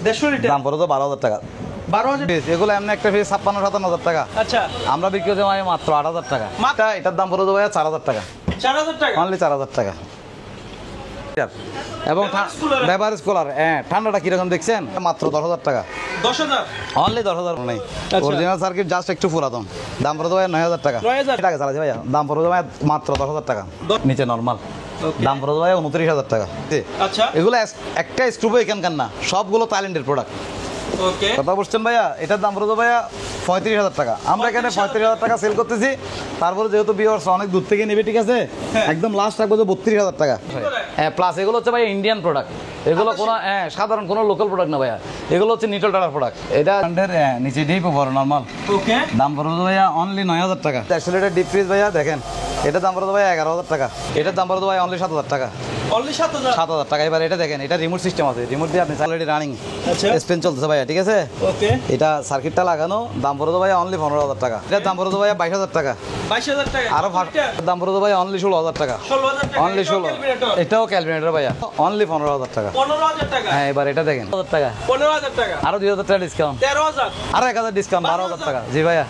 150 litre দাম পড়ে তো 12,000 টাকা। 12,000 এগুলো এমনি একটা পিস 56-57,000 টাকা। আচ্ছা আমরা বিক্রি করছি ভাই মাত্র 8,000 টাকা। এটার দাম পড়ে তো ভাই 4,000 টাকা। 4,000 টাকা অনলি 4,000 টাকা। এবং বেভারেজ কুলার, হ্যাঁ ঠান্ডাটা কিরকম দেখছেন? মাত্র 10,000 টাকা। 10,000 অনলি 10,000 নেই। অরিজিনাল সার্কিট জাস্ট একটু পুরাতন। দাম পড়ে তো ভাই 9,000 টাকা। 9,000 টাকা চালাচ্ছি ভাইয়া। দাম পড়ে তো ভাই মাত্র 10,000 টাকা। নিচে নরমাল দাম পড়ে তো ভাই 29,000 টাকা। আচ্ছা এগুলো একটা স্ক্রুপও এখানকার না, সবগুলো থাইল্যান্ডের প্রোডাক্ট। ওকে কথা বলছেন ভাইয়া, এটার দাম পড়ে তো ভাইয়া 35,000 টাকা। আমরা এখানে 35,000 টাকা সেল করতেছি। তারপরে যেহেতু ভিউয়ার্স অনেক দূর থেকে নেবে, ঠিক আছে, একদম লাস্ট রাখবো যে 32,000 টাকা। হ্যাঁ প্লাস এগুলো হচ্ছে ভাই ইন্ডিয়ান প্রোডাক্ট। এগুলো কোনো সাধারণ কোনো লোকাল প্রোডাক্ট না ভাইয়া, এগুলো হচ্ছে নিটল টাটার প্রোডাক্ট। এটা নিচে ডিপ বড় নরমাল। ওকে দাম পড়ে তো ভাইয়া অনলি 9,000 টাকা। আসলে এটা ডিপ ফ্রিজ ভাইয়া দেখেন, এটার দাম পড়ে তো ভাই 11,000 টাকা। এটার দাম পড়ে তো ভাই অনলি 7,000 টাকা। অনলি 7,000 টাকা। এবার এটা দেখেন, এটা রিমোট সিস্টেম আছে, রিমোট দিয়ে আপনি অলরেডি রানিং আচ্ছা স্পেন চলতেছে ভাইয়া, ঠিক আছে। ওকে এটা সার্কিটটা লাগানো। দাম পড়ে তো ভাই অনলি 15,000 টাকা। এটার দাম পড়ে তো ভাই 22,000 টাকা। 22,000 টাকা আরো দাম পড়ে তো ভাই অনলি 16,000 টাকা। 16,000 টাকা অনলি 16। এটাও ক্যালকুলেটর ভাইয়া, অনলি 15,000 টাকা। 15,000 টাকা হ্যাঁ এবার এটা দেখেন 1,000 টাকা। 15,000 টাকা আরো 2,000 টাকা ডিসকাউন্ট। 13,000 আরো 1,000 ডিসকাউন্ট, 12,000 টাকা। জি ভাইয়া।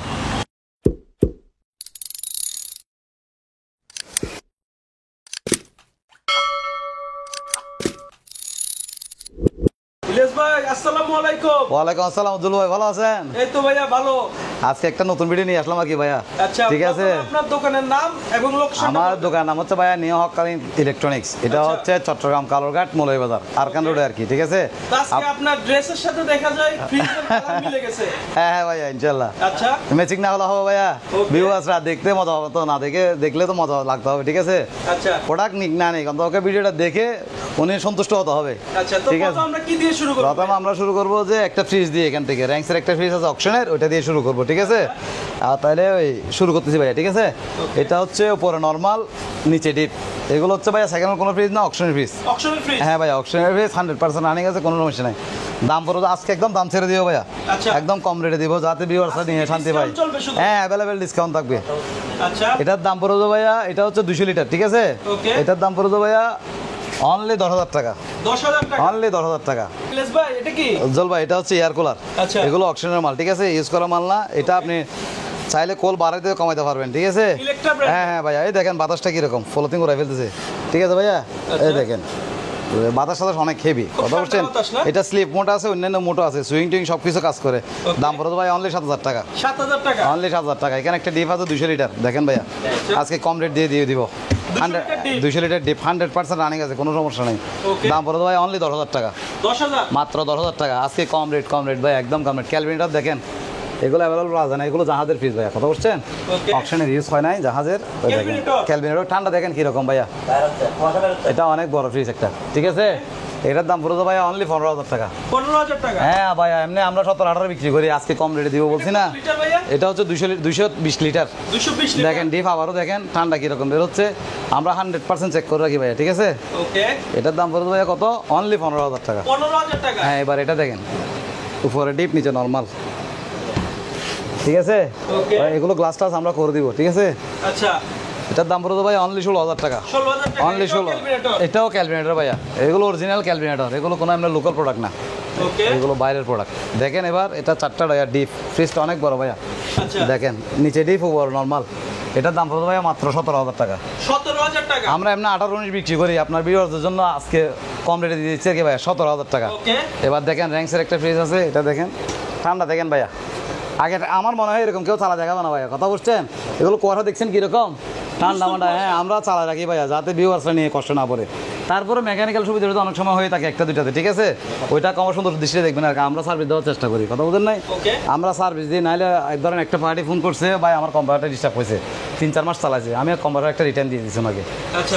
ইলিয়াস ভাই আসসালামু আলাইকুম। ওয়ালাইকুম আসসালাম। আব্দুল ভাই ভালো আছেন? এই তো ভাইয়া ভালো। আজকে একটা নতুন ভিডিও নিয়ে আসলাম আর কি ভাইয়া। আচ্ছা ঠিক আছে। আপনার দোকানের নাম এবং লোকেশন? আমার দোকান নাম হচ্ছে ভাইয়া নিউ হকারিন ইলেকট্রনিক্স। এটা হচ্ছে চট্টগ্রাম কালোরঘাট মৌলভীবাজার আরকান রোডে আর কি, ঠিক আছে। আজকে আপনার ড্রেসের সাথে দেখা যায় ফ্রিজের কালার মিলে গেছে। হ্যাঁ হ্যাঁ ভাইয়া ইনশাআল্লাহ। আচ্ছা ম্যাচিং না হলে হবে ভাইয়া। ভিউয়ার্সরা দেখতে মজা হবে তো, না দেখলে তো মজা লাগতে হবে, ঠিক আছে। আচ্ছা প্রোডাক্ট নিক না নেই, কিন্তু ওকে ভিডিওটা দেখে উনি সন্তুষ্ট হতে হবে। আচ্ছা তো ঠিক আছে, আমরা কি দিয়ে শুরু করব? প্রথমে আমরা শুরু করবো যে একটা ফ্রিজ দিয়ে, এখান থেকে র্যাঙ্কসের একটা ফ্রিজ আছে অকশনের, ওইটা দিয়ে শুরু করবো, ঠিক আছে। আর তাহলে ওই শুরু করতেছি ভাইয়া, ঠিক আছে। এটা হচ্ছে উপরে নর্মাল, নিচে ডিপ। এগুলো হচ্ছে ভাইয়া সেকেন্ড কোনো ফ্রিজ না, অকশনের ফ্রিজ। অকশনের ফ্রিজ? হ্যাঁ ভাইয়া অকশনের ফ্রিজ 100% রানিং আছে, কোনো সমস্যা নাই। দাম পড়ে আজকে একদম দাম ছেড়ে দিও ভাইয়া। আচ্ছা একদম কম রেটে দিব, যাতে ভিউয়ার্সরা নিয়ে শান্তি পায়। হ্যাঁ অ্যাভেলেবেল ডিসকাউন্ট থাকবে। আচ্ছা এটার দাম পড়ে ভাইয়া, এটা হচ্ছে 200 লিটার, ঠিক আছে। এটার দাম পড়ে ভাইয়া অনলি 10,000 টাকা। 10,000 টাকা? অনলি 10,000 টাকা। ইলিয়াস ভাই এটা কি? উজ্জ্বল ভাই এটা হচ্ছে এয়ার কুলার। আচ্ছা এগুলো অকশনের মাল, ঠিক আছে, ইউজ করা মাল না। এটা আপনি চাইলে কোল বাড়াইতে কমাইতে পারবেন, ঠিক আছে। হ্যাঁ হ্যাঁ ভাইয়া, এই দেখেন বাতাসটা কিরকম ফ্লোটিং করে ফেলতেছে, ঠিক আছে ভাইয়া। এই দেখেন বাতাস সাতাস অনেক হেভি, কথা বলছেন। এটা স্লিপ মোট আছে, অন্যান্য মোটো আছে, সুইং টুইং সব কিছু কাজ করে। দাম পড়ে ভাই অনলি 7,000 টাকা। 7,000 টাকা? অনলি 7,000 টাকা। এখানে একটা ডিপ আছে 200 লিটার, দেখেন ভাইয়া আজকে কম রেট দিয়ে দিব। 200 লিটার ডিপ 100% রানিং আছে, কোনো সমস্যা নেই। দাম পড়ে ভাই অনলি 10,000 টাকা। 10,000? মাত্র 10,000 টাকা। আজকে কম রেট ভাই, একদম কম রেট। ক্যালভিনেটর দেখেন, এগুলো অ্যাভেলেবল আছে না, এগুলো জাহাজের ফ্রিজ ভাইয়া, কথা বলছেন। অকশনের ইউজ হয় নাই, জাহাজের। ক্যালভিনেটর ঠান্ডা দেখেন কিরকম ভাইয়া, এটা অনেক বড় ফ্রিজ একটা, ঠিক আছে। এটার দাম পড়ে ভাইয়া অনলি 15,000 টাকা। 15,000 টাকা? হ্যাঁ ভাইয়া, এমনি আমরা 17-18 বিক্রি করি, আজকে কম রেটে দিব বলছি না। এটা হচ্ছে 220 লিটার। 220 লিটার? দেখেন ডিপ আবারও দেখেন ঠান্ডা কিরকম বের হচ্ছে। আমরা 100% চেক করে রাখি ভাইয়া, ঠিক আছে। ওকে এটার দাম পড়ে ভাইয়া কত? অনলি 15,000 টাকা। 15,000 টাকা? হ্যাঁ এবার এটা দেখেন, উপরে ডিপ নিচে নরমাল, ঠিক আছে। এগুলো গ্লাস টাস আমরা করে দিব, ঠিক আছে। আচ্ছা এটার দাম পড়ে ভাই অনলি 16,000 টাকা। 16,000 টাকা? অনলি 16। এটাও ক্যালকুলেটর ভাইয়া, এগুলো অরিজিনাল ক্যালকুলেটর, এগুলো কোনো আমরা লোকাল প্রোডাক্ট না, ওকে এগুলো বাইরের প্রোডাক্ট। দেখেন এবার এটা 4টা ভাইয়া ডিপ, ফ্রিজটা অনেক বড় ভাইয়া। আচ্ছা দেখেন নিচে ডিপ উপর নরমাল। এটার দাম পড়ে ভাইয়া মাত্র 17,000 টাকা। 17,000 টাকা? আমরা এমনি 18-19 বিক্রি করি, আপনার ভিউয়ারদের জন্য আজকে কম রেটে দিয়ে দিচ্ছি ভাইয়া, 17,000 টাকা। ওকে এবার দেখেন র্যাঙ্কসের একটা ফ্রিজ আছে, এটা দেখেন ঠান্ডা দেখেন ভাইয়া। আগে আমার মনে হয় এরকম কেউ চালা দেখাবে না ভাইয়া, কথা বুঝছেন। এগুলো কুয়াশা দেখছেন কিরকম ঠান্ডা মান্ডা। হ্যাঁ আমরা চালা রাখি ভাইয়া, যাতে ভিউয়ার্সরা নিয়ে কষ্ট না পড়ে। তারপরে মেকানিক্যাল সুবিধা অনেক সময় হয়ে থাকে একটা দুইটাতে, ঠিক আছে। ওইটা কম সুন্দর দৃষ্টিতে দেখবেন আর আমরা সার্ভিস দেওয়ার চেষ্টা করি, কথা বলতেন নাই। আমরা সার্ভিস দিই, নাহলে ধরেন একটা পার্টি ফোন করছে ভাই আমার কম্পিউটারটা ডিস্টার্ব হয়েছে, 3-4 মাস চালাইছে, আমি কম্পিউটার একটা রিটার্ন দিয়ে দিচ্ছি ওনাকে।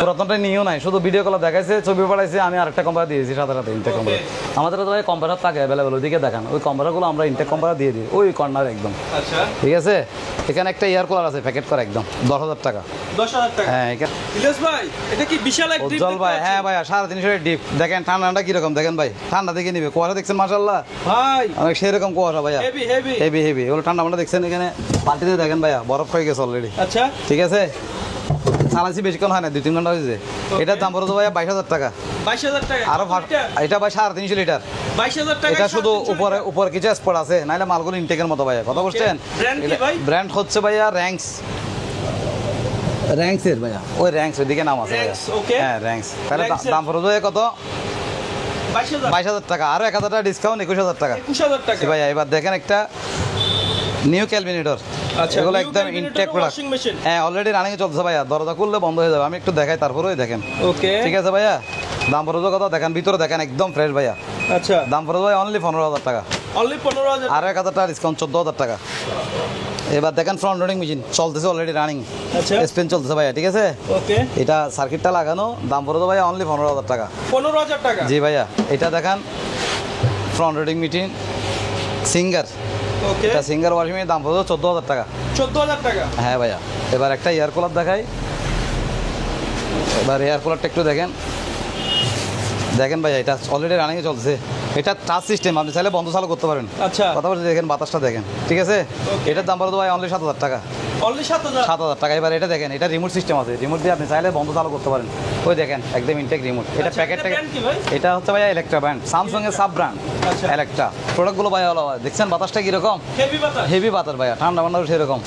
পুরাতনটা নিয়েও নাই, শুধু ভিডিও কল দেখাইছে, ছবি পাঠাইছে, আমি আরেকটা কম্পিউটার দিয়েছি সাথে সাথে ইনটেক কম্পিউটার। আমাদের তো ভাই কম্পিউটার থাকে অ্যাভেলেবেল, ওইদিকে দেখান, ওই কম্পিউটারগুলো আমরা ইনটেক কম্পিউটার দিয়ে দিই ওই কর্নার একদম, ঠিক আছে। এখানে একটা এয়ার কুলার আছে প্যাকেট করা একদম 10,000 টাকা। 10,000 টাকা? হ্যাঁ এখানে ইলিয়াস ভাই এটা কি বিশাল এক ডিপ? উজ্জ্বল ভাই, হ্যাঁ ভাইয়া 350 ডিপ। দেখেন ঠান্ডাটা কিরকম দেখেন ভাই, ঠান্ডা দেখে নিবে। কুয়াশা দেখছেন মাশাআল্লাহ ভাই, অনেক সেরকম কুয়াশা ভাইয়া, হেভি হেভি হেভি হেভি। এগুলো ঠান্ডা মান্ডা দেখছেন, এখানে বালতিতে দেখেন ভাইয়া বরফ হয়ে গেছে অলরেডি। আচ্ছা ঠিক আছে। চালাইছি বেশিক্ষণ হয় না, 2-3 ঘন্টা হয়েছে। এটার দাম পড়ে ভাইয়া 22,000 টাকা। 22,000 টাকা। আরো এটা ভাই 350 লিটার। 22,000 টাকা। এটা শুধু উপরে কিছু স্পট আছে, নাহলে মালগুলো ইনটেকের মতো ভাইয়া, কথা বুঝছেন? ব্র্যান্ড হচ্ছে ভাইয়া র্যাঙ্কসের ভাইয়া, ওই র্যাঙ্কস ওইদিকে নাম আছে ভাইয়া। হ্যাঁ র্যাঙ্কস। তাহলে দাম পড়ে ভাইয়া কত? 22,000 টাকা। আরো 1,000 টাকা ডিসকাউন্ট, 21,000 টাকা। 21,000 টাকা ভাইয়া। এবার দেখেন একটা নিউ ক্যালভিনেটর। আচ্ছা, এগুলো একদম ইনটেক প্রোডাক্ট। হ্যাঁ অলরেডি রানিং এ চলছে ভাইয়া, দরজা খুললে বন্ধ হয়ে যাবে। আমি একটু দেখাই তারপরেই দেখেন। ওকে ঠিক আছে ভাইয়া। দাম পড়ে কত দেখেন, ভিতরে দেখেন একদম ফ্রেশ ভাইয়া। আচ্ছা দাম পড়ে ভাই অনলি 15,000 টাকা। অনলি 15,000। আরো 1,000 টাকা ডিসকাউন্ট, 14,000 টাকা। এবার দেখেন ফ্রন্ট লোডিং মেশিন চলতেছে অলরেডি রানিং। আচ্ছা স্পেন চলতেছে ভাইয়া, ঠিক আছে? ওকে। এটা সার্কিটটা লাগানো, দাম পড়ে ভাইয়া অনলি 15,000 টাকা। 15,000 টাকা। জি ভাইয়া। এটা দেখেন ফ্রন্ট লোডিং মেশিন সিঙ্গার। ওকে। এটা সিঙ্গার ওয়াশিং মেশিন, দাম পড়ে 14,000 টাকা। 14,000 টাকা। হ্যাঁ ভাইয়া। এবার একটা এয়ার কুলার দেখাই। এবার এয়ার কুলারটা একটু দেখেন ভাইয়া, এটা অলরেডি রানিং এ চলছে। এটা টাচ সিস্টেম, আপনি চাইলে বন্ধ চালু করতে পারেন। আচ্ছা কথা বলতে দেখেন, বাতাসটা দেখেন, ঠিক আছে? এটার দাম পড়ে ভাই অনলি 7,000 টাকা। অনলি 7,000 টাকা। এবার এটা দেখেন, এটা রিমোট সিস্টেম আছে, রিমোট দিয়ে আপনি চাইলে বন্ধ চালু করতে পারেন। ওই দেখেন একদম ইনটেক রিমোট। এটা প্যাকেট থেকে। এটা হচ্ছে ভাইয়া ইলেকট্রা ব্র্যান্ড, স্যামসাং এর সাব ব্র্যান্ড ইলেকট্রা। প্রোডাক্টগুলো ভাইয়া ভালো হয়, দেখছেন বাতাসটা কিরকম? হেভি বাতাস ভাইয়া, ঠান্ডা মান্ডা সেরকম।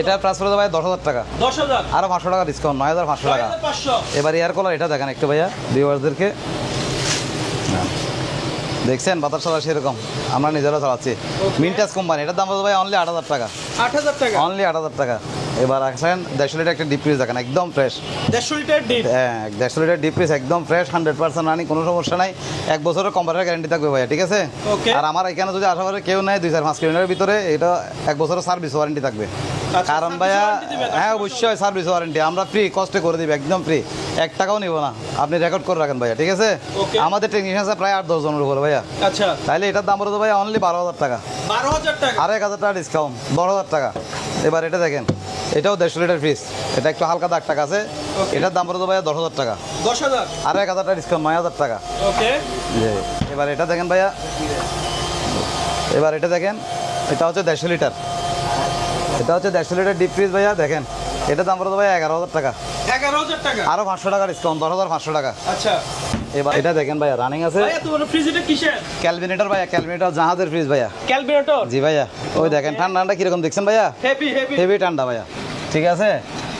এটা প্রাইস পড়ে ভাই 10,000 টাকা। 10,000। আরো 500 টাকা ডিসকাউন্ট, 9,500 টাকা। এবার এয়ার কুলার এটা দেখেন একটু ভাইয়া ভিউয়ারদেরকে। দেখছেন বাতাস চালা সেরকম, আমরা নিজেরা চালাচ্ছি। মিনটাস কোম্পানি। এটার দাম পড়ে ভাই অনলি 8,000 টাকা। 8,000 টাকা। অনলি 8,000 টাকা। এবার আসেন 150 লিটার একটা ডিপ ফ্রিজ দেখেন, একদম ফ্রেশ। 150 litre deep. হ্যাঁ 150 লিটার ডিপ ফ্রিজ একদম ফ্রেশ, 100% রানিং, কোনো সমস্যা নাই। 1 বছরের কম্পারেটার গ্যারান্টি থাকবে ভাইয়া, ঠিক আছে? আর আমার এখানে যদি আশেপাশে কেউ নেয় 2-4-5 কিলোমিটারের ভিতরে, এটা 1 বছরের সার্ভিস ওয়ারেন্টি থাকবে। কারণ ভাইয়া হ্যাঁ অবশ্যই সার্ভিস ওয়ারেন্টি আমরা ফ্রি কস্টে করে দিই, একদম ফ্রি, 1 টাকাও নিব না। আপনি রেকর্ড করে রাখেন ভাইয়া, ঠিক আছে? আমাদের টেকনিশিয়ান আছে প্রায় 8-10 জনের উপরে ভাইয়া। আচ্ছা তাহলে এটার দাম পড়ে ভাইয়া অনলি 12,000 টাকা। 12,000 টাকা। আর 1,000 টাকা ডিসকাউন্ট, 12,000 টাকা। এবার এটা দেখেন, এটাও 150 লিটার ফ্রিজ, এটা একটু হালকা দাগ টাকা আছে। এটার দাম পড়ে ভাইয়া 10,000 টাকা। 10,000। আর 1,000 টাকা ডিসকাউন্ট, 9,000 টাকা। ওকে। এবার এটা দেখেন ভাইয়া, এবার এটা দেখেন, এটা হচ্ছে 150 লিটার। এটা হচ্ছে 150 লিটার ডিপ ফ্রিজ ভাইয়া, দেখেন এটার দাম পড়ে ভাইয়া 11,000 টাকা। 11,000 টাকা। আরো 500 টাকা ডিসকাউন্ট, 10,500 টাকা। আচ্ছা এবার এটা দেখেন ভাইয়া রানিং আছে। ভাইয়া তোমার ফ্রিজ এটা কিসের? ক্যালভিনেটর ভাইয়া, ক্যালভিনেটর জাহাজের ফ্রিজ ভাইয়া। ক্যালভিনেটর? জি ভাইয়া। ওই দেখেন ঠান্ডা কিরকম দেখছেন ভাইয়া, হেভি ঠান্ডা ভাইয়া, ঠিক আছে?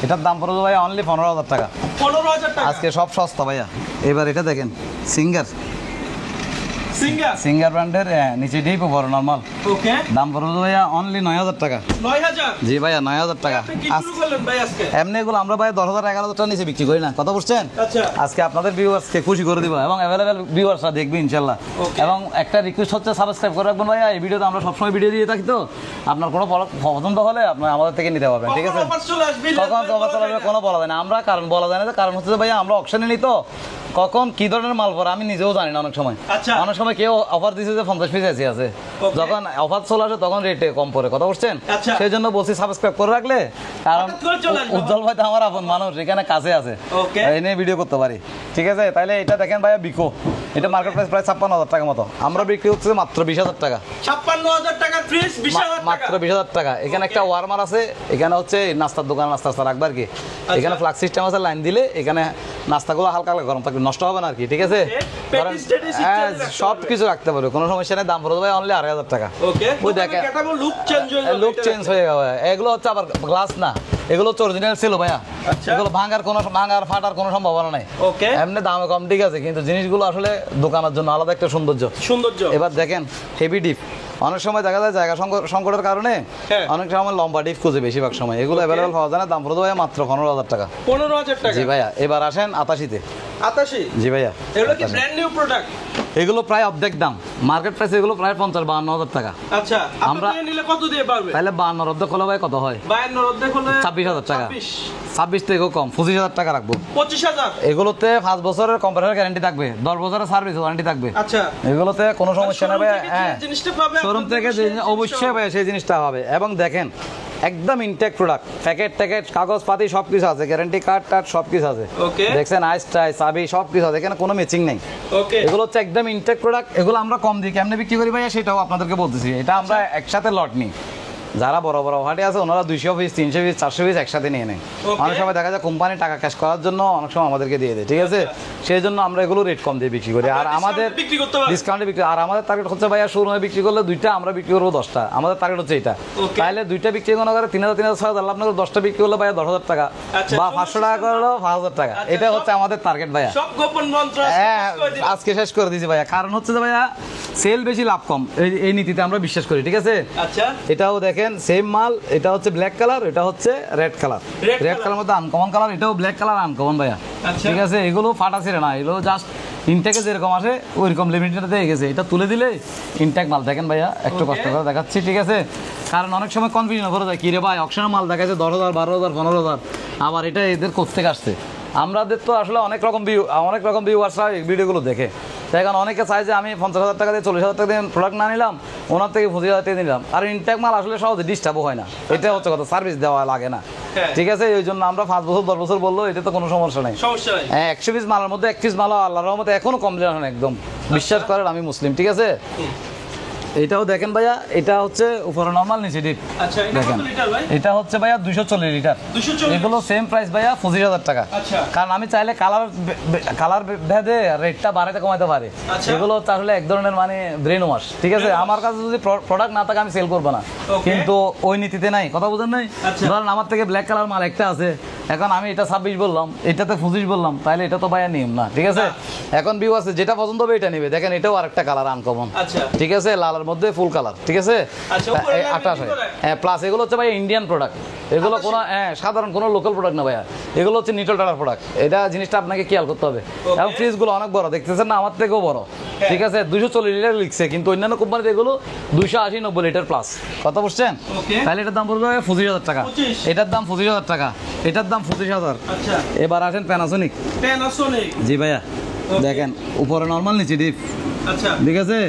এটার দাম পড়ে ভাইয়া অনলি 15,000 টাকা। 15,000 টাকা। আজকে সব সস্তা ভাইয়া। এবার এটা দেখেন সিঙ্গার ব্র্যান্ডের, নিচে ডিপ উপর নরমাল। ওকে। দাম পড়ে ভাইয়া অনলি 9,000 টাকা। 9,000? জি ভাইয়া 9,000 টাকা। এমনি এগুলো আমরা ভাই 10,000 11,000 টাকা নিচে বিক্রি করি না, কথা বুঝছেন? আচ্ছা আজকে আপনাদের ভিউয়ার্সকে খুশি করে দিব এবং অ্যাভেলেবেল ভিউয়ার্সরা দেখবে ইনশাল্লাহ। এবং একটা রিকোয়েস্ট হচ্ছে সাবস্ক্রাইব করে রাখবেন ভাইয়া, এই ভিডিওতে আমরা সবসময় ভিডিও দিয়ে থাকি, তো আপনার কোনো পছন্দ হলে আপনার আমাদের থেকে নিতে পারবেন, ঠিক আছে? কখন অফার চলে আসবে কোনো বলা যায় না, আমরা কারণ বলা যায় না, কারণ হচ্ছে ভাইয়া আমরা অকশনে নিই, তো কখন কি ধরনের মাল পড়ে আমি নিজেও জানি না। অনেক সময় কেউ অফার দিচ্ছে যে 50 পিস এসি আছে, যখন অফার চলে আসে তখন রেটে কম পড়ে, কথা বুঝছেন? সেই জন্য বলছি সাবস্ক্রাইব করে রাখলে, কারণ উজ্জ্বল ভাই তো আমার আপন মানুষ, এখানে কাছে আছে, এই নিয়ে ভিডিও করতে পারি, ঠিক আছে? তাহলে এটা দেখেন ভাইয়া বিকো, এটা মার্কেট প্রাইস প্রায় 56,000 টাকা মতো, আমরা বিক্রি হচ্ছে মাত্র 20,000 টাকা। 56,000 টাকা ফ্রিজ, 20,000 মাত্র 20,000 টাকা। এখানে একটা ওয়ার্মার আছে, এখানে হচ্ছে নাস্তার দোকান, নাস্তা রাখবে আর কি। এখানে ফ্লাক্স সিস্টেম আছে, লাইন দিলে এখানে নাস্তাগুলো হালকা হালকা গরম থাকবে, নষ্ট হবে না আর কি, ঠিক আছে? সব কিছু রাখতে পারবে, কোনো সমস্যা নেই। দাম পড়ে ভাই অনলি 8,000 টাকা। ওই দেখেন লুক চেঞ্জ হয়ে যাবে। এগুলো হচ্ছে আবার গ্লাস না, এগুলো অরিজিনাল ছিল ভাইয়া, এগুলো ভাঙার ফাটার কোনো সম্ভাবনা নাই। এমনি দামে কম, ঠিক আছে, কিন্তু জিনিসগুলো আসলে দোকানের জন্য আলাদা একটা সৌন্দর্য। এবার দেখেন হেভি ডিপ, অনেক সময় দেখা যায় জায়গা সংকটের কারণে অনেক সময় লম্বা ডিপ খুঁজে, বেশিরভাগ সময় এগুলো অ্যাভেলেবল পাওয়া যায় না। দাম পড়ে ভাইয়া মাত্র 15,000 টাকা। 15,000 টাকা? জি ভাইয়া। এবার আসেন 88-তে। 88? জি ভাইয়া। এগুলো কি ব্র্যান্ড নিউ প্রোডাক্ট? এগুলো প্রায় অর্ধেক দাম, মার্কেট প্রাইস এগুলো প্রায় 50-52,000 টাকা। আচ্ছা, আমরা নিলে কত দিয়ে পারবে? তাহলে 52 অর্ধেক হলো ভাই কত হয়? 52 অর্ধেক হলে 26,000 টাকা। 26 থেকে কম 25,000 টাকা রাখবো। 25,000? এগুলোতে 5 বছরের কম্পিউটার গ্যারান্টি থাকবে, 10 বছরের সার্ভিস ওয়ারেন্টি থাকবে। আচ্ছা, এগুলোতে কোনো সমস্যা নেই। হ্যাঁ, জিনিসটা পাবে শোরুম থেকে অবশ্যই ভাই সেই জিনিসটা হবে। এবং দেখেন একদম ইনটেক প্রোডাক্ট, প্যাকেট কাগজপাতি সবকিছু আছে, গ্যারান্টি কার্ড সবকিছু আছে, দেখছেন আইস টাই চাবি সবকিছু আছে, এখানে কোনো ম্যাচিং নেই। এগুলো হচ্ছে একদম ইনটেক প্রোডাক্ট। এগুলো আমরা কম দিই, কেমনে বিক্রি করি ভাইয়া সেটাও আপনাদেরকে বলতেছি। এটা আমরা একসাথে লট নিই, যারা বড় বড় হাটে আছে ওনারা 200 পিস 300 পিস 400 পিস একসাথে নিয়ে নেয়। Okay. অনেক সময় দেখা যায় কোম্পানি টাকা ক্যাশ করার জন্য অনেক সময় আমাদেরকে দিয়ে দেয়, ঠিক আছে? সেই জন্য আমরা এগুলো রেট কম দিয়ে বিক্রি করি। আর আপনারা আমাদের discount বিক্রি করতে পারেন? ডিসকাউন্টে বিক্রি, আর আমাদের টার্গেট হচ্ছে ভাইয়া শোরুমে বিক্রি করলে 2টা, আমরা বিক্রি করবো 10টা। আমাদের টার্গেট হচ্ছে এটা। Okay. তাহলে 2টা বিক্রি মনে করে 3000 3000 6000, লাভ না করে 10টা বিক্রি করলে ভাইয়া 10,000 টাকা আচ্ছা, বা সুন্দর 500 টাকা করলেও 5000 টাকা। আচ্ছা, এটা সব- হচ্ছে আমাদের টার্গেট ভাইয়া। সব গোপন মন্ত্র হ্যাঁ, শেষ করে দিন। আজকে শেষ করে দিয়েছি ভাইয়া। কারণ হচ্ছে যে ভাইয়া সেল বেশি লাভ কম, এই নীতিতে আমরা বিশ্বাস করি, ঠিক আছে? আচ্ছা, এটাও দেখেন সেম মাল, এটা হচ্ছে ব্ল্যাক কালার, এটা হচ্ছে red colour. Red red color। Colour মধ্যে আনকমন কালার, এটাও ব্ল্যাক কালার আনকমন ভাইয়া, আচ্ছা। ঠিক আছে? এগুলো ফাটা ছিঁড়ে না, এগুলো জাস্ট ইনটেকে যেরকম আসে ওইরকম লিমিটেডে গেছে। এটা তুলে দিলে ইনটেক মাল। দেখেন ভাইয়া একটু Okay. কষ্ট করে দেখাচ্ছি, ঠিক আছে? কারণ অনেক সময় কনফিউশন করে যায়, কি রে ভাই অকশনের মাল দেখাচ্ছে 10,000 12,000 15,000, আবার এটা এদের কোত্থেকে আসছে? আমাদের তো আসলে অনেক রকম ভিউয়ার্সরা এই ভিডিওগুলো দেখে। তাই কারণ অনেকে চায় যে আমি 50,000 টাকা দিয়ে 40,000 টাকা দিয়ে প্রোডাক্ট না নিলাম, ওনার থেকে 25,000 টাকা নিলাম। আর ইনটেক মাল আসলে সহজে ডিস্টার্বও হয় না, এটা হচ্ছে কথা, সার্ভিস দেওয়া লাগে না, হ্যাঁ। ঠিক আছে? ওই জন্য আমরা 5 বছর 10 বছর বললো এটা তো কোনো সমস্যা নেই। সমস্যা নাই। হ্যাঁ, 100 পিস মালের মধ্যে 1 পিস মাল আল্লাহর রহমতে এখনো কমপ্লেন হয় না, একদম বিশ্বাস করেন আমি মুসলিম, ঠিক আছে? এটাও দেখেন ভাইয়া, এটা হচ্ছে উপরে নরমাল, নিচে ডিপ। আচ্ছা, এটা দেখেন কত লিটার ভাই? এটা হচ্ছে ভাইয়া 240 লিটার। 240? এগুলো সেম প্রাইস ভাইয়া 25,000 টাকা। আচ্ছা। কারণ আমি চাইলে কালার ভেদে রেটটা বাড়াতে কমাতে পারি। আচ্ছা। এগুলো তাহলে এক ধরনের মানে ব্রেন ওয়াশ, ঠিক আছে? Brain wash। আমার কাছে যদি প্রোডাক্ট না থাকে আমি সেল করবো না, Okay। কিন্তু ওই নীতিতে নাই, কথা বুঝেন নাই? আচ্ছা। ধরেন আমার থেকে ব্ল্যাক কালার মাল একটা আছে, এখন আমি এটা 26 বললাম, এটাতে 25 বললাম, তাহলে এটা তো ভাইয়া নিয়ম না, ঠিক আছে? এখন ভিউ আছে, যেটা পছন্দ হবে এটা নিবে। দেখেন এটাও আরেকটা কালার আনকমন, আচ্ছা। ঠিক আছে? লালের মধ্যে ফুল কালার, ঠিক আছে? আচ্ছা, উপরে লাল 28 কি করে? হ্যাঁ, প্লাস এগুলো হচ্ছে ভাই ইন্ডিয়ান প্রোডাক্ট, এগুলো কোনো সাধারণ কোনো লোকাল প্রোডাক্ট না ভাইয়া, এগুলো হচ্ছে নিটল টাটার প্রোডাক্ট। এটা জিনিসটা আপনাকে খেয়াল করতে হবে। Okay। এবং ফ্রিজগুলো অনেক বড়, দেখতেছেন না? আমার থেকেও বড়, ঠিক আছে? 240 লিটার লিখছে, কিন্তু অন্যান্য কোম্পানিতে এগুলো 280-90 লিটার প্লাস। কথা বুঝছেন? Okay। তাহলে এটার দাম পড়বে 25,000 টাকা, 25? এটার দাম 25,000 টাকা, এটার দাম 25,000। আচ্ছা, এবার আসেন প্যানাসোনিক। Panasonic। জি ভাইয়া, Okay। দেখেন উপরে নর্মাল, নিচে ডিপ, আচ্ছা, ঠিক আছে?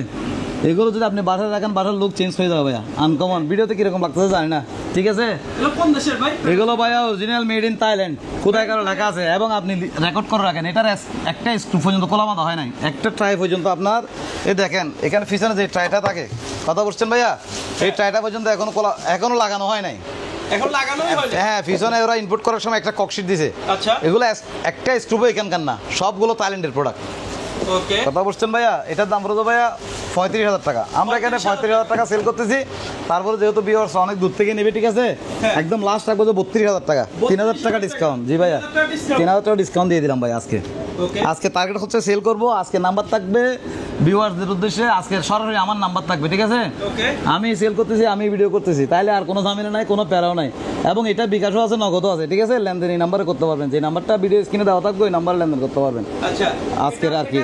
এগুলো যদি আপনি বাসায় রাখেন, বাসার লুক চেঞ্জ হয়ে যাবে ভাইয়া। আনকমন, ভিডিওতে কিরকম লাগতেছে জানি না, ঠিক আছে? এগুলো কোন দেশের ভাই? এগুলো ভাইয়া অরিজিনাল মেড ইন থাইল্যান্ড, কোথায় কারো লেখা আছে, এবং আপনি রেকর্ড করে রাখেন। এটার একটা স্ক্রু পর্যন্ত খোলা বাঁধা হয় নাই, একটা ট্রাই পর্যন্ত আপনার, এই দেখেন এখানে পিছনে যে ট্রাইটা থাকে, কথা বুঝছেন ভাইয়া? এই ট্রাইটা পর্যন্ত এখনো লাগানো হয় নাই। এখন লাগানোই হয়নি? হ্যাঁ, পিছনে ওরা ইনপুট করার সময় একটা ককশিট দিছে। আচ্ছা, এগুলো একটা স্ক্রু এখানকার না, সবগুলো থাইল্যান্ডের প্রোডাক্ট। ওকে। কথা বুঝছেন ভাইয়া? এটার দাম পড়তো ভাইয়া 35,000 টাকা। আমরা এখানে 35,000 টাকা সেল করতেছি। তারপরে যেহেতু ভিউয়ার্স অনেক দূর থেকে নেবে, ঠিক আছে? হ্যাঁ। একদম লাস্ট রাখবো যে 32,000 টাকা, 3,000 টাকা ডিসকাউন্ট। জি ভাইয়া, 3,000 টাকা discount। 3,000 টাকা ডিসকাউন্ট দিয়ে দিলাম ভাই আজকে। ওকে। আজকে টার্গেট হচ্ছে সেল করব। আজকে নাম্বার থাকবে ভিউয়ারদের উদ্দেশ্যে, আজকে সরাসরি আমার নাম্বার থাকবে, ঠিক আছে? ওকে। আমি সেল করতেছি, আমি ভিডিও করতেছি, তাইলে আর কোনো ঝামেলা নাই, কোনো প্যারাও নাই। এবং এটা বিকাশও আছে, নগদও আছে, ঠিক আছে? লেনদেন এই নাম্বারে করতে পারবেন, যে নাম্বারটা ভিডিও স্ক্রিনে দেওয়া থাকবে ওই নাম্বারে লেনদেন করতে পারবেন। আচ্ছা, আজকের আর কি,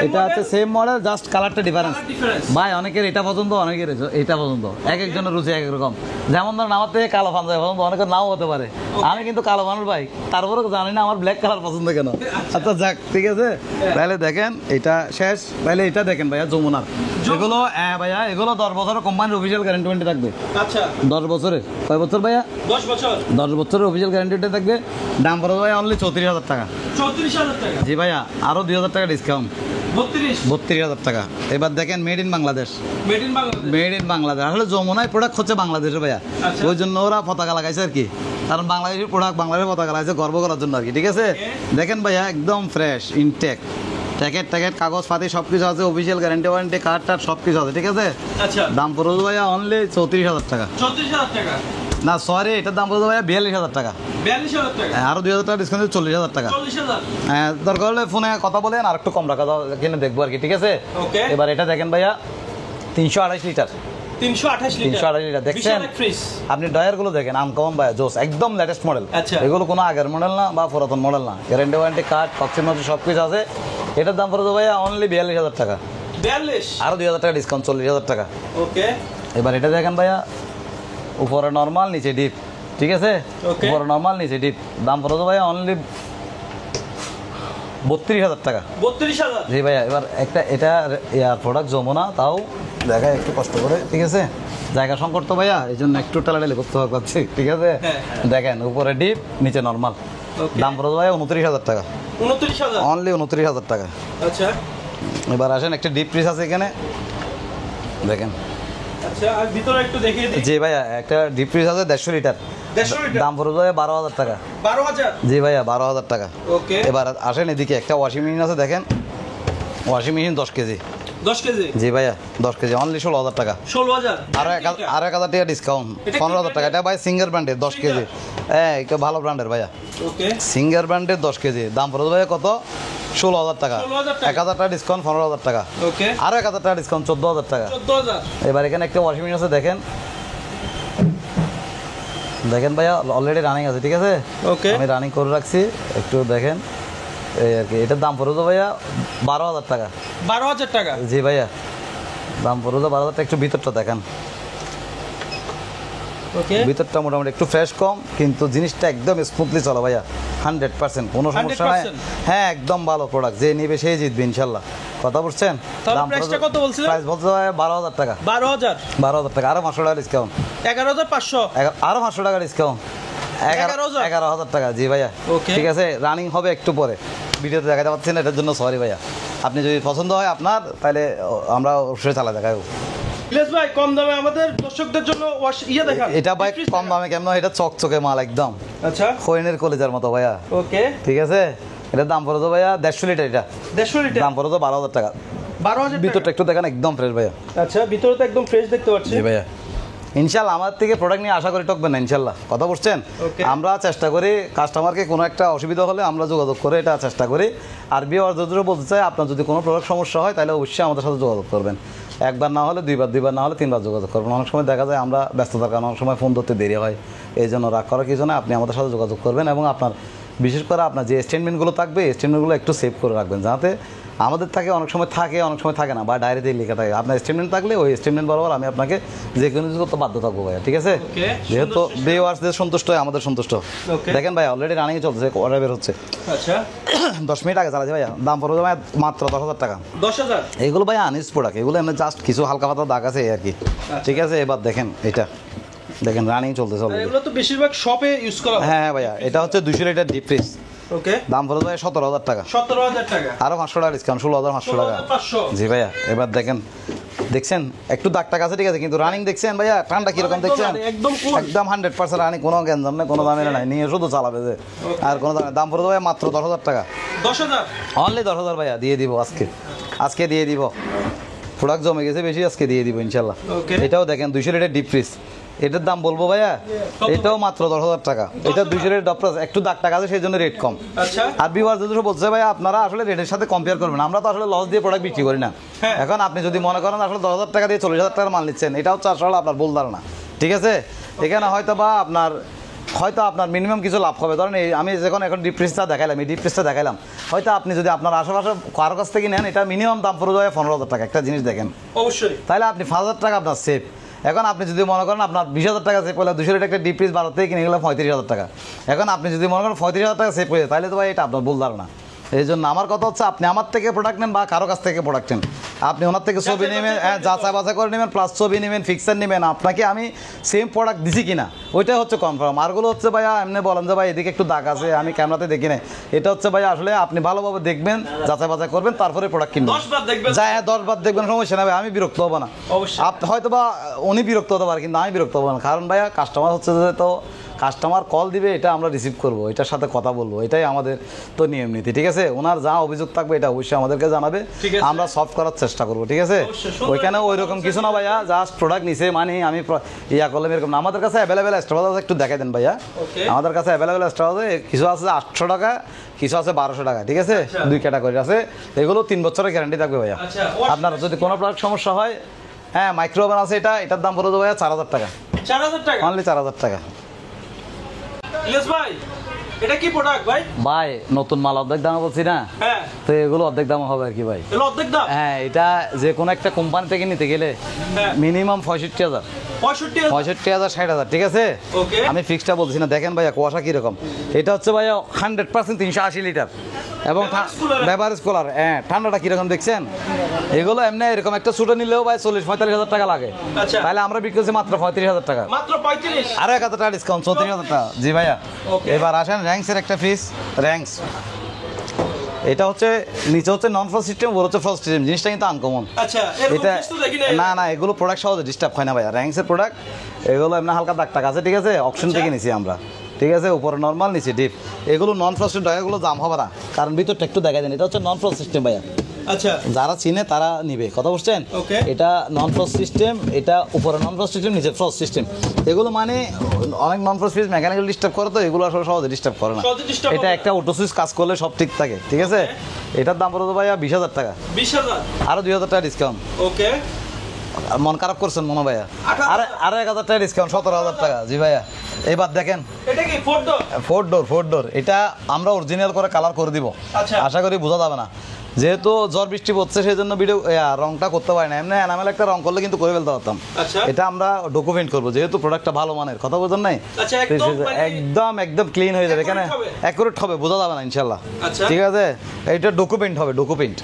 এটা হচ্ছে সেম মডেল, জাস্ট কালারটা ডিফারেন্স। ডিফারেন্স। ভাই অনেকের এটা পছন্দ, অনেকের এটা পছন্দ, এক একজনের রুচি এক এক রকম। যেমন ধরেন আমার থেকে কালো পাঞ্জাবি পছন্দ, অনেকের নাও হতে পারে। আমি কিন্তু কালো মানুষ ভাই, তারপরে জানি না আমার ব্ল্যাক কালার পছন্দ কেন। আচ্ছা যাক, ঠিক আছে? তাহলে দেখেন এটা শেষ। তাহলে এটা দেখেন ভাইয়া, যমুনার এগুলো, হ্যাঁ ভাইয়া, এগুলো 10 বছরের কোম্পানির অফিসিয়াল গ্যারান্টি থাকবে। আচ্ছা, 10 বছরে, কয় বছর ভাইয়া? 10 বছর। 10 বছরের অফিসিয়াল গ্যারান্টি থাকবে। দাম পড়বে ভাইয়া অনলি 34,000 টাকা। 34,000 টাকা। জি ভাইয়া, আরও 2,000 টাকা ডিসকাউন্ট, 32। 32,000 টাকা। এবার দেখেন made in Bangladesh, made in Bangladesh. Made in Bangladesh. আসলে যমুনায় প্রোডাক্ট হচ্ছে বাংলাদেশের ভাইয়া, আচ্ছা। ওই জন্য ওরা পতাকা লাগাইছে আর কি। কারণ বাংলাদেশের প্রোডাক্ট, বাংলাদেশের পতাকা লাগাইছে গর্ব করার জন্য আর কি, ঠিক আছে? দেখেন ভাইয়া একদম ফ্রেশ, ইনটেক, ট্যাকেট কাগজ পাতি সব কিছু আছে, অফিসিয়াল গ্যারান্টি ওয়ারেন্টি কার্ড টার্ড সব কিছু আছে, ঠিক আছে? আচ্ছা, দাম পড়বে ভাইয়া অনলি 34,000 টাকা। 34,000 টাকা। না সরি, এটার দাম পড়বে ভাইয়া 42,000 টাকা। 42,000 টাকা। আরও 2,000 টাকা ডিসকাউন্ট, 40,000 টাকা। 40,000। দরকার হলে ফোনে কথা বলেন, আর একটু কম রাখা দাও, কিনে দেখবো আর কি, ঠিক আছে? ওকে। এবার এটা দেখেন ভাইয়া 328 লিটার, 328 লিটার। 328 লিটার দেখছেন? বিশাল এক ফ্রিজ। আপনি ডয়ার গুলো দেখেন, আনকমন ভাই, জোস, একদম লেটেস্ট মডেল। আচ্ছা। এগুলো কোনো আগের মডেল না বা পুরাতন মডেল না, গ্যারান্টি ওয়ারেন্টি কার্ড কক্সির মধ্যে সব কিছু আছে। এটার দাম পড়বে ভাইয়া অনলি 42,000 টাকা, 42। আরও 2,000 টাকা ডিসকাউন্ট, 40,000 টাকা। ওকে। এবার এটা দেখেন ভাইয়া, উপরে নর্মাল, নিচে ডিপ, ঠিক আছে? Okay। উপরে নর্মাল, নিচে ডিপ। দাম পড়বে ভাইয়া অনলি 32,000 টাকা। 32,000। জি ভাইয়া, এবার একটা এটা এয়ার প্রোডাক্ট যমুনা, তাও দেখায় একটু কষ্ট করে, ঠিক আছে? জায়গা সংকট তো ভাইয়া, এই জন্য একটু টালাটালি করতে পারছি, ঠিক আছে? হ্যাঁ। দেখেন উপরে ডিপ, নিচে নর্মাল। Okay। দাম পড়বে ভাইয়া 29,000 টাকা, 29,000। অনলি 29,000 টাকা। আচ্ছা, এবার আসেন, একটা ডিপ ফ্রিজ আছে এখানে, দেখেন আচ্ছা আর ভিতরে একটু দেখিয়ে দিই। জি ভাইয়া, একটা ডিপ ফ্রিজ আছে 150 লিটার, 150 লিটার দাম পড়বে 12,000 টাকা। 12,000। জি ভাইয়া 12,000 টাকা। ওকে, এবার আসেন এদিকে, একটা ওয়াশিং মেশিন আছে দেখেন, ওয়াশিং মেশিন 10 কেজি। 10 কেজি। জি ভাইয়া 10 কেজি অনলি 16,000 টাকা। 16,000। আরো 1,000 টাকা ডিসকাউন্ট, 15,000 টাকা। এটা ভাই সিঙ্গার ব্র্যান্ডের 10 কেজি, হ্যাঁ এটা ভালো ব্র্যান্ডের ভাইয়া। ওকে, সিঙ্গার ব্র্যান্ডের 10 কেজি দাম পড়বে ভাইয়া কত? 16,000 টাকা। 16,000 টাকা। 1,000 টাকা ডিসকাউন্ট, 15,000 টাকা। ওকে, আরো 1,000 টাকা ডিসকাউন্ট, 14,000 টাকা। 14,000। এবার এখানে একটা ওয়াশিং মেশিন আছে দেখেন, দেখেন ভাইয়া অলরেডি রানিং আছে, ঠিক আছে। ওকে, আমি রানিং করে রাখছি, একটু দেখেন এই আর কি। এটার দাম পড়বে ভাইয়া 12,000 টাকা। 12,000 টাকা। জি ভাইয়া দাম পড়বে 12,000 টাকা। একটু ভিতরটা দেখেন, ওকে, ভিতরটা মোটামুটি একটু ফ্রেশ কম, কিন্তু জিনিসটা একদম স্মুথলি চলে ভাইয়া, 100%, কোনো সমস্যা নাই। 100%? হ্যাঁ একদম ভালো প্রোডাক্ট, যে নিবে সেই জিতবে ইনশাল্লাহ। কথা বুঝছেন? তাহলে প্রাইসটা কত বলছিলেন? প্রাইস বলতে 12,000 টাকা। 12,000। 12,000 টাকা, আরো 500 টাকা ডিসকাউন্ট। 11,500। আরো 500 টাকা ডিসকাউন্ট, 11,000 টাকা। জি ভাইয়া ওকে। ঠিক আছে, রানিং হবে একটু পরে, ভিডিওতে দেখাতে পাচ্ছি না, এটার জন্য সরি ভাইয়া। আপনি যদি পছন্দ হয় আপনার, তাহলে আমরা অবশ্যই চালা দেখাবো। ইলিয়াস ভাই কম দামে আমাদের দর্শকদের জন্য ইয়ে দেখান। এটা ভাই কম দামে কেমন, এটা চকচকে মাল একদম, আচ্ছা খৈনের কলেজার মতো ভাইয়া। ওকে, ঠিক আছে, এটার দাম পড়ে তো ভাইয়া 150 লিটার, এটা 150 লিটার। দাম পড়ে তো 12,000 টাকা। 12,000 ভিতরটা একটু দেখেন একদম ফ্রেশ ভাইয়া। আচ্ছা ভিতরে তো একদম ফ্রেশ দেখতে পাচ্ছি। জি ভাইয়া ইনশাল্লাহ আমার থেকে প্রোডাক্ট নিয়ে আশা করি ঠকবেন না ইনশাল্লাহ। কথা বুঝছেন? Okay. আমরা চেষ্টা করি কাস্টমারকে কোনো একটা অসুবিধা হলে আমরা যোগাযোগ করে এটা চেষ্টা করি। আর বিয়ে যতটুকু বলতে চাই, আপনার যদি কোনো প্রোডাক্ট সমস্যা হয় তাহলে অবশ্যই আমাদের সাথে যোগাযোগ করবেন। একবার না হলে দুইবার না হলে 3বার যোগাযোগ করবেন। অনেক সময় দেখা যায় আমরা ব্যস্ততার কারণে অনেক সময় ফোন ধরতে দেরি হয়, এই জন্য রাগ করার কিছু না, আপনি আমাদের সাথে যোগাযোগ করবেন। এবং আপনার বিশেষ করে আপনার যে স্টেটমেন্টগুলো থাকবে, স্টেটমেন্টগুলো একটু সেভ করে রাখবেন, যাতে আমাদের থাকে অনেক সময় থাকে না, বা ডায়েরিতে লেখা থাকে। আপনার স্টেটমেন্ট থাকলে ওই স্টেটমেন্ট বরাবর আমি আপনাকে যে কোনো কিছু করতে বাধ্য থাকবো ভাইয়া, ঠিক আছে? Okay, যেহেতু ভিউয়ার্সদের সন্তুষ্ট হয় আমাদের সন্তুষ্ট। Okay. দেখেন ভাই অলরেডি রানিং চলছে, অর্ডার বের হচ্ছে। আচ্ছা 10 মিনিট আগে চালাচ্ছে ভাইয়া, দাম পড়বে ভাই মাত্র 10,000 টাকা। 10,000। এগুলো ভাই আনইউজ প্রোডাক্ট, এগুলো এমনি জাস্ট কিছু হালকা পাতলা দাগ আছে এই আর কি, ঠিক আছে? এবার দেখেন এটা, দেখেন রানিং চলতেছে আর অলরেডি। এগুলো তো বেশিরভাগ শপে ইউজ করা হয়। হ্যাঁ ভাইয়া এটা হচ্ছে 200 লিটার ডিপ ফ্রিজ, ওকে, দাম পড়বে ভাই 17,000 টাকা। 17,000 টাকা। আরো 500 টাকা ডিসকাউন্ট, 16,500 টাকা। 16,500। জি ভাইয়া এবার দেখেন, দেখছেন একটু দাগ টাক আছে ঠিক আছে, কিন্তু রানিং দেখছেন ভাইয়া ঠান্ডা কিরকম দেখছেন? একদম cool। একদম 100% রানিং, কোনো গ্যাঞ্জাম নেই, কোনো দামে নাই, নিয়ে শুধু চালাবে যে। আর কোনো দাম পড়বে ভাই মাত্র 10,000 টাকা। 10,000। অনলি 10,000 ভাইয়া দিয়ে দিব আজকে দিয়ে দিব। প্রোডাক্ট জমে গেছে বেশি, আজকে দিয়ে দিব ইনশাল্লাহ। Okay. এটাও দেখেন 200 লিটার ডিপ ফ্রিজ, এটার দাম বলবো ভাইয়া এটাও মাত্র 10,000 টাকা। এটা 200 লিটার ডপ্রাস, একটু দাগ টাকা আছে সেই জন্য রেট কম। আচ্ছা আর বিওয়ার যদি বলছে ভাই আপনারা আসলে রেটের সাথে কম্পেয়ার করবেন, আমরা তো আসলে লস দিয়ে প্রোডাক্ট বিক্রি করি না। হ্যাঁ। এখন আপনি যদি মনে করেন আসলে 10,000 টাকা দিয়ে 40,000 টাকার মাল নিচ্ছেন, এটা হচ্ছে আসলে আপনার ভুল ধারণা, ঠিক আছে? এখানে হয়তো আপনার মিনিমাম কিছু লাভ হবে। ধরেন আমি যখন এখন ডিপ ফ্রিজটা দেখাইলাম, এই ডিপ ফ্রিজটা দেখাইলাম, হয়তো আপনি যদি আপনার আশেপাশে কারো কাছ থেকে নেন, এটা মিনিমাম দাম পড়ে যাবে 15,000 টাকা। একটা জিনিস দেখেন, অবশ্যই। তাহলে আপনি 5,000 টাকা আপনার সেফ। এখন আপনি যদি মনে করেন আপনার 20,000 টাকা সেভ করলে 200 লিটার একটা ডিপ ফ্রিজ ভারত থেকে কিনে গেলে 35,000 টাকা। এখন আপনি যদি মনে করেন 35,000 টাকা সেভ করে, তাহলে তো ভাই এটা আপনার ভুল ধারণা। এই জন্য আমার কথা হচ্ছে, আপনি আমার থেকে প্রোডাক্ট নেন বা কারো কাছ থেকে প্রোডাক্ট নেন, আপনি ওনার থেকে ছবি নেবেন, যাচাই বাছাই করে নেবেন, প্লাস ছবি নেবেন, ফিক্সার নেবেন, আপনাকে আমি সেম প্রোডাক্ট দিছি কিনা ওইটাই হচ্ছে কনফার্ম। আরগুলো হচ্ছে ভাইয়া এমনি বলেন যে ভাই এদিকে একটু দাগ আছে, আমি ক্যামেরাতে দেখি নাই, এটা হচ্ছে ভাই আসলে আপনি ভালোভাবে দেখবেন, যাচাই বাছাই করবেন, তারপরে প্রোডাক্ট কিনবেন। 10 বার দেখবেন। যা 10 বার দেখবেন, সমস্যা না ভাই, আমি বিরক্ত হবো না। অবশ্যই। হয়তো বা উনি বিরক্ত হতে পারে, কিন্তু আমি বিরক্ত হবো না। কারণ ভাইয়া কাস্টমার হচ্ছে যে, তো কাস্টমার কল দিবে, এটা আমরা রিসিভ করবো, এটার সাথে কথা বলবো, এটাই আমাদের তো নিয়ম নীতি, ঠিক আছে? ওনার যা অভিযোগ থাকবে এটা অবশ্যই আমাদেরকে জানাবে, আমরা সলভ করার চেষ্টা করবো, ঠিক আছে? ওইখানে ওই রকম কিছু না ভাইয়া, জাস্ট প্রোডাক্ট নিছে মানে আমি ইয়া করলাম এরকম না। আমাদের কাছে অ্যাভেলেবেল এক্সট্রা আছে, একটু দেখাই দেন ভাইয়া। আমাদের কাছে অ্যাভেলেবেল এক্সট্রা আছে, কিছু আছে 800 টাকা, কিছু আছে 1200 টাকা, ঠিক আছে? 2 ক্যাটাগরি আছে, এগুলো 3 বছরের গ্যারান্টি থাকবে ভাইয়া। আপনার যদি কোনো প্রোডাক্ট সমস্যা হয়, হ্যাঁ মাইক্রো ওভেন আছে, এটার দাম পড়ে ভাইয়া 4,000 টাকা। 4,000 টাকা অনলি 4,000 টাকা। ইলিয়াস ভাই এটা কি প্রোডাক্ট ভাই? ভাই নতুন মাল অর্ধেক দামে বলছি না, হ্যাঁ তো এগুলো অর্ধেক দাম হবে আর কি ভাই। এগুলো অর্ধেক দাম? হ্যাঁ এটা যে কোনো একটা কোম্পানি থেকে নিতে গেলে মিনিমাম 65,000, 65,000 60,000, ঠিক আছে? ওকে। আমি ফিক্সটা বলছি না। দেখেন ভাইয়া কুয়াশা কিরকম, এটা হচ্ছে ভাইয়া 100% 380 লিটার এবং বেভারেজ কুলার। হ্যাঁ ঠান্ডাটা কিরকম দেখছেন? এগুলো এমনি এরকম একটা ছুটে নিলেও ভাই 40-45,000 টাকা লাগে, আচ্ছা। তাহলে আমরা বিক্রি করছি মাত্র 35,000 টাকা। মাত্র 35? আরো 1,000 টাকা ডিসকাউন্ট, 34,000 টাকা। জি ভাইয়া। ওকে। এবার আসেন র্যাঙ্কসের একটা ফ্রিজ, র্যাঙ্কস এটা হচ্ছে নিচে হচ্ছে নন ফ্রস্ট সিস্টেম, ওর হচ্ছে ফ্রস্ট সিস্টেম, জিনিসটা কিন্তু আনকমন। আচ্ছা এরকম এটা কিছু দেখি না না, এগুলো প্রোডাক্ট সহজে ডিস্টার্ব হয় না ভাইয়া, র্যাঙ্কসের প্রোডাক্ট এগুলো এমনি হালকা দাগ টাক আছে, ঠিক আছে, অপশন থেকে নিছি আমরা, ঠিক আছে, উপরে নর্মাল নিচে ডিপ। এগুলো নন ফ্রস্টেড হয়, এগুলো দাম হবে না, কারণ ভিতরটা একটু দেখা দেন, এটা হচ্ছে নন ফ্রস্ট সিস্টেম ভাইয়া, আচ্ছা যারা চিনে তারা নিবে, কথা বুঝছেন? Okay. এটা নন ফ্রস্ট সিস্টেম, এটা উপরে নন ফ্রস্ট সিস্টেম, নিচে ফ্রস্ট সিস্টেম। এগুলো মানে অনেক নন ফ্রস্ট পিস মেকানিক্যাল ডিস্টার্ব করে, তো এগুলো আসলে সহজে ডিস্টার্ব করে না। সহজে disturb এটা হবে একটা অটো সুইচ কাজ করলে সব ঠিক থাকে, ঠিক আছে। এটার দাম পড়তো ভাইয়া 20,000 টাকা, 20,000 আরো 2,000 টাকা ডিসকাউন্ট। ওকে মন খারাপ করছেন মনে ভাইয়া, 18,000 আরো 1,000 টাকা ডিসকাউন্ট, 17,000 টাকা। জি ভাইয়া, এবার দেখেন এটা কি ফোর ডোর? ফোর ডোর, এটা আমরা অরিজিনাল করে কালার করে দিব, আচ্ছা। আশা করি বোঝা যাবে না, যেহেতু ঝড় বৃষ্টি পড়ছে সেই জন্য ভিডিও রংটা করতে পারি না, এমনি এনামেল একটা রং করলে কিন্তু করে ফেলতে পারতাম। আচ্ছা। এটা আমরা ডকুমেন্ট করবো, যেহেতু প্রোডাক্টটা ভালো মানের, কথা বোঝেন নাই? আচ্ছা, একদম মানে- একদম ক্লিন হয়ে যাবে, এখানে accurate হবে? অ্যাকুরেট হবে, বোঝা যাবে না ইনশাল্লাহ। আচ্ছা। ঠিক আছে, এটা ডকুমেন্ট হবে, ডকুমেন্ট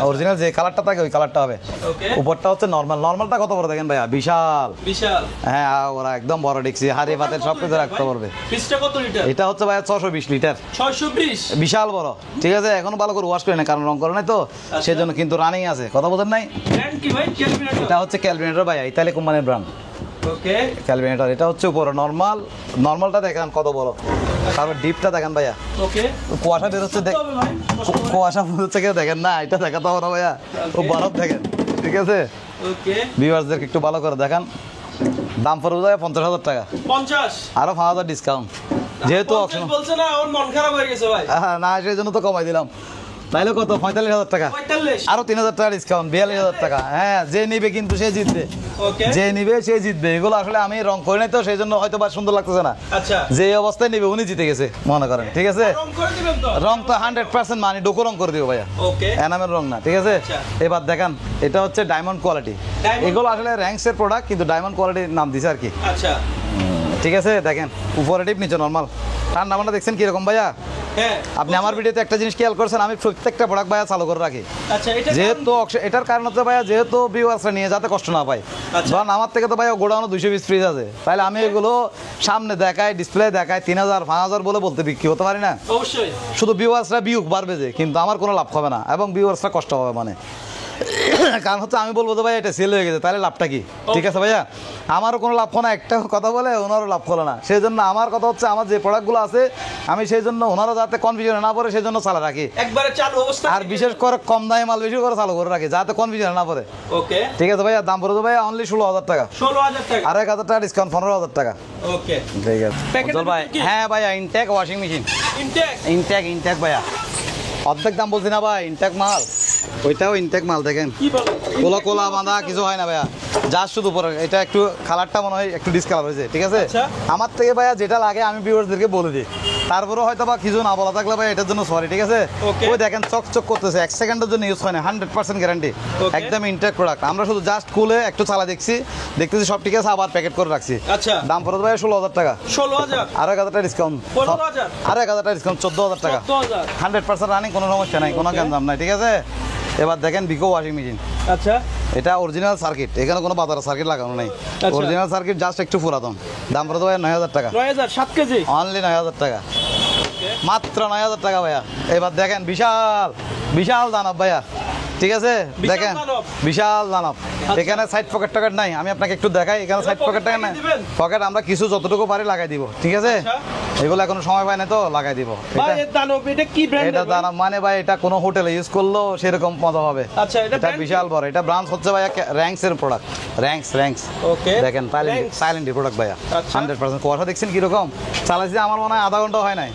অরিজিনাল যে কালারটা থাকে ওই কালারটা হবে। ওকে উপরটা হচ্ছে নর্মালটা কত বড় দেখেন ভাইয়া, বিশাল। বিশাল। হ্যাঁ, ওরা একদম বড় ডিক্সি, হাড়ি পাতের সব কিছু রাখতে পারবে। ফ্রিজটা কত লিটার? এটা হচ্ছে ভাইয়া 620 লিটার, 620। বিশাল বড়, ঠিক আছে। এখন ভালো করে ওয়াশ করে না, কারণ রং করে নাই তো, সেই জন্য কিন্তু রানিং আছে, কথা বোঝেন নাই? ব্র্যান্ড কি ভাই? ক্যালভিনেটর। এটা হচ্ছে ক্যালভিনেটর ভাইয়া, ইতালি কোম্পানির ব্র্যান্ড ওকে ক্যালভিনেটর। এটা হচ্ছে উপরে নর্মালটা দেখেন কত বড়, তারপর ডিপটা দেখেন ভাইয়া, ওকে কুয়াশা বের হচ্ছে, কত হবে ভাই? কুয়াশা হচ্ছে কেউ দেখেন না, এটা দেখাতে হবে না ভাইয়া, ও বরফ দেখেন, ঠিক আছে। ওকে ভিউয়ার্সদেরকে একটু ভালো করে দেখান, দাম পড়বে যায় 50,000 টাকা, 50। আরো 5,000 ডিসকাউন্ট, যেহেতু 50 অপশন বলছে না, ওর মন খারাপ হয়ে গেছে ভাই। না, সেই জন্য তো কমাই দিলাম। তাইলে কত, 45,000 টাকা, 45। আরো 3,000 টাকা ডিসকাউন্ট, 42,000 টাকা। হ্যাঁ, যে নিবে কিন্তু সে জিতবে, ওকে যে নিবে সে জিতবে। এগুলো আসলে আমি রং করি নাই তো, সেই জন্য হয়তো বা সুন্দর লাগতেছে না, আচ্ছা যে অবস্থায় নিবে উনি জিতে গেছে মনে করেন, ঠিক আছে। রং করে দিবেন তো? রং তো 100% মানি, ডোকো রং করে দিব ভাইয়া, ওকে এনামের রং না, ঠিক আছে। আচ্ছা। এবার দেখেন, এটা হচ্ছে ডায়মন্ড কোয়ালিটি, Diamond? এগুলো আসলে র্যাঙ্কসের প্রোডাক্ট, কিন্তু ডায়মন্ড কোয়ালিটির নাম দিছে আর কি, আচ্ছা ঠিক আছে। দেখেন উপরে ডিপ, নিচে নর্মাল, ঠান্ডা মান্ডা দেখছেন কিরকম ভাইয়া। হ্যাঁ আপনি আমার ভিডিওতে একটা জিনিস খেয়াল করছেন, আমি প্রত্যেকটা প্রোডাক্ট ভাইয়া চালু করে রাখি, আচ্ছা এটা যেহেতু এটার কারণ হচ্ছে ভাইয়া, যেহেতু ভিউয়ার্সরা নিয়ে যাতে কষ্ট না পায়। আচ্ছা। ধরেন আমার থেকে তো ভাইয়া গোডাউনে 200 পিস ফ্রিজ আছে, তাহলে আমি এগুলো সামনে দেখাই, ডিসপ্লে দেখাই, 3,000 5,000 বলতে বিক্রি হতে পারি না। অবশ্যই শুধু ভিউয়ার্সরা বিয়োগ বাড়বে যে, কিন্তু আমার কোনো লাভ হবে না, এবং ভিউয়ার্সরা কষ্ট হবে মানে। কারণ হচ্ছে আমি বলবো তো ভাই এটা সেল হয়ে গেছে, তাহলে লাভটা কি? ঠিক আছে ভাইয়া, আমারও কোনো লাভ হলো না, একটা কথা বলে ওনারও লাভ হলো না, সেই জন্য আমার কথা হচ্ছে আমার যে প্রোডাক্টগুলো আছে আমি সেই জন্য ওনারা যাতে কনফিউশনে না পড়ে সেই জন্য চালা রাখি, একবারে চালু অবস্থা। আর বিশেষ করে কম দামে মাল বেশি করে চালু করে রাখি, যাতে কনফিউশনে না পড়ে। ওকে ঠিক আছে ভাইয়া, দাম পড়ে তো ভাইয়া অনলি 16,000 টাকা, 16,000 টাকা। আর 1,000 টাকা ডিসকাউন্ট, 15,000 টাকা। ওকে ঠিক আছে Packet উজ্জ্বল ভাই, এর কি? হ্যাঁ ভাইয়া, intact washing machine, intact intact ভাইয়া, অর্ধেক দাম বলছি না ভাই, ইনটেক মাল, ওইটাও ইনটেক মাল দেখেন, কি বলো? কোলা বাঁধা কিছু হয় না ভাইয়া, যা শুধু পরে এটা একটু কালারটা মনে হয় একটু ডিসকালার হয়েছে, ঠিক আছে। আচ্ছা। আমার থেকে ভাইয়া যেটা লাগে আমি ভিউয়ারদেরকে বলে দিই, তারপরেও হয়তো বা কিছু না বলা থাকলে ভাই এটার জন্য সরি, ঠিক আছে। Okay. ওই দেখেন চকচক করতেছে, 1 সেকেন্ডের জন্য ইউজ হয় না, 100% গ্যারান্টি, Okay. একদম ইনটেক প্রোডাক্ট। আমরা শুধু জাস্ট খুলে একটু চালা দেখতেছি সব ঠিক আছে, আবার প্যাকেট করে রাখছি। আচ্ছা দাম পড়ে ভাই 16,000 টাকা, 16,000 আরো 1,000 টাকা ডিসকাউন্ট, 15,000 আরো 1,000 টাকা ডিসকাউন্ট, 14,000 টাকা, 14,000 100% রানিং, কোনো সমস্যা নাই, কোনো Okay. দাম নাই, ঠিক আছে। এবার দেখেন বিকো ওয়াশিং মেশিন, আচ্ছা এটা অরিজিনাল সার্কিট, এখানে কোনো বাজারের সার্কিট লাগানো নেই, আচ্ছা। অরিজিনাল সার্কিট, জাস্ট একটু পুরাতন। দাম পড়ে ভাই 9,000 টাকা, 9,000 7 কেজি। অনলি 9,000 টাকা, মাত্র 9,000 টাকা ভাইয়া। এবার দেখেন বিশাল দানব ভাইয়া, ঠিক আছে। বিশাল দেখেন দানব। বিশাল দানব, এখানে সাইড পকেট নাই, আমি আপনাকে একটু দেখাই, এখানে সাইড পকেট টাকা নাই, লাগিয়ে দিবেন? পকেট আমরা কিছু যতটুকু পারি লাগাই দিব, ঠিক আছে। আচ্ছা। এগুলো এখনো সময় পাই না তো, লাগাই দিব। ভাই এর দানব এটা কি ব্র্যান্ড? এটা দানব মানে ভাই, এটা কোনো হোটেলে ইউজ করলেও সেরকম মজা হবে। আচ্ছা এটা এটা brand বিশাল বড়, এটা ব্রাঞ্চ হচ্ছে ভাইয়া র্যাঙ্কস এর প্রোডাক্ট, র্যাঙ্কস। ওকে দেখেন Ranks। সাইলেন্ট প্রোডাক্ট ভাইয়া, আচ্ছা। 100%। কুয়াশা দেখছেন কিরকম চালাইছি, আমার মনে হয় আধা ঘন্টা হয় নাই,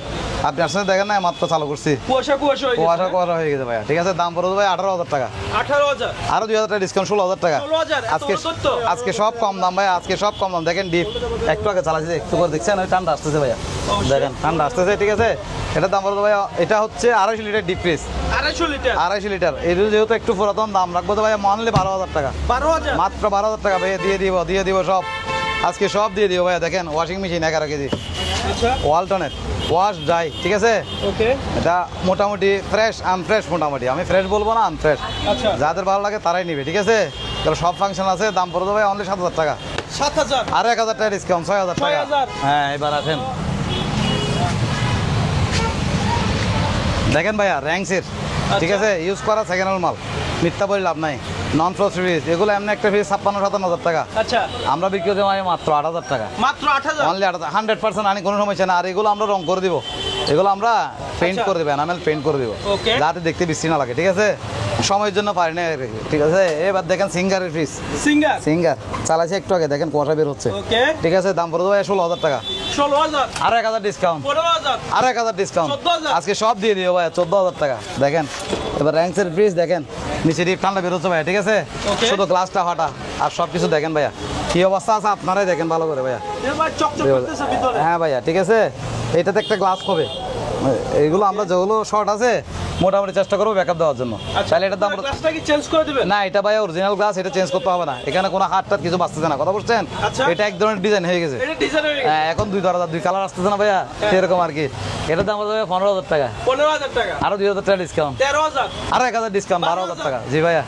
আপনি আসলে দেখেন না, মাত্র চালু করছি, কুয়াশা হয়ে গেছে। কুয়াশা হয়ে গেছে ভাইয়া, ঠিক আছে। দাম পড়ে ভাই 18,000 টাকা, 18,000 আরো 2,000 টাকা ডিসকাউন্ট, 16,000 টাকা। 16,000 এত আজকে বড় তো? আজকে সব কম দাম ভাই, আজকে সব কম দাম। দেখেন ডিপ একটু আগে চালাইছি, একটু করে দেখছেন, ওই ঠান্ডা আসতেছে ভাইয়া, দেখেন ঠান্ডা আসতেছে, ঠিক আছে। এটার দাম পড়ে ভাইয়া, এটা হচ্ছে 250 litre deep fridge, 250 litre 250 litre. এর যেহেতু একটু পুরাতন, দাম রাখবো তো ভাইয়া মানলে 12,000 টাকা, 12,000 মাত্র 12,000 টাকা ভাইয়া, দিয়ে দিব সব, আজকে সব দিয়ে দিব ভাইয়া। দেখেন ওয়াশিং মেশিন 11 কেজি, আচ্ছা ওয়ালটনের ওয়াশ ড্রাই, ঠিক আছে। ওকে এটা মোটামুটি ফ্রেশ, আনফ্রেশ, মোটামুটি আমি ফ্রেশ বলবো না, আনফ্রেশ, আচ্ছা যাদের ভালো লাগে তারাই নিবে, ঠিক আছে। তাহলে সব ফাংশন আছে, দাম পড়ে দেবে অনলি 7,000 টাকা, 7,000 আর 1,000 টাকা ডিসকাউন্ট, 6,000 টাকা। 6,000 হ্যাঁ, এবার আসেন দেখেন ভাইয়া, র্যাঙ্কসের ঠিক আছে, ইউজ করা সেকেন্ড হ্যান্ড মাল, মিথ্যা বলে লাভ নাই। নন ফ্রস্ট ফ্রিজ এগুলো এমনি একটা ফ্রিজ 56-57 টাকা, আচ্ছা আমরা বিক্রি করতে পারি মাত্র 8,000 টাকা। মাত্র 8,000 অনলি 100% আনি, কোনো সমস্যা না। আর এগুলো আমরা রং করে দিব, এগুলো আমরা পেইন্ট আচ্ছা। করে দেবো, এনামেল পেইন্ট করে দিব, Okay. যাতে দেখতে বিশ্রী না লাগে। ঠিক আছে, সময়ের জন্য পারি না আর কি। ঠিক আছে, এবার দেখেন সিঙ্গারের ফ্রিজ, সিঙ্গার সিঙ্গার চালাইছে একটু আগে, দেখেন কুয়াশা বের হচ্ছে। ওকে ঠিক আছে, দাম পড়ে দেবো 16,000 টাকা, 16,000 আর 1,000 ডিসকাউন্ট, 15,000 আর 1,000 ডিসকাউন্ট, 14,000 আজকে সব দিয়ে দিও ভাই 14,000 টাকা। দেখেন এবার র্যাঙ্কসের ফ্রিজ দেখেন, নিচে ডিপ ঠান্ডা বেরোচ্ছে ভাইয়া। ঠিক আছে, Okay. শুধু গ্লাসটা ফাটা, আর সব কিছু দেখেন ভাইয়া কি অবস্থা আছে, আপনারাই দেখেন ভালো করে ভাইয়া। এবার চকচক করতেছে ভিতরে। হ্যাঁ ভাইয়া, ঠিক আছে, এটাতে একটা গ্লাস হবে। এইগুলো আমরা যেগুলো শর্ট আছে মোটামুটি চেষ্টা করবো ব্যাকআপ দেওয়ার জন্য। তাহলে এটার দাম গ্লাসটা কি চেঞ্জ করে দিবেন? না, এটা ভাইয়া অরিজিনাল গ্লাস, এটা চেঞ্জ করতে হবে না, এখানে কোনো হাত টাত কিছু বাঁচতেছে না, কথা বুঝছেন? আচ্ছা। এটা এক ধরনের ডিজাইন হয়ে গেছে। এটা ডিজাইন হয়ে গেছে হ্যাঁ, এখন দুই কালার আসতেছে না ভাইয়া, সেরকম আর কি। এটার দাম হবে 15,000 টাকা, 15,000 টাকা, আরো 2,000 টাকা ডিসকাউন্ট, 13,000 আরো 1,000 ডিসকাউন্ট, 12,000 টাকা। জি ভাইয়া।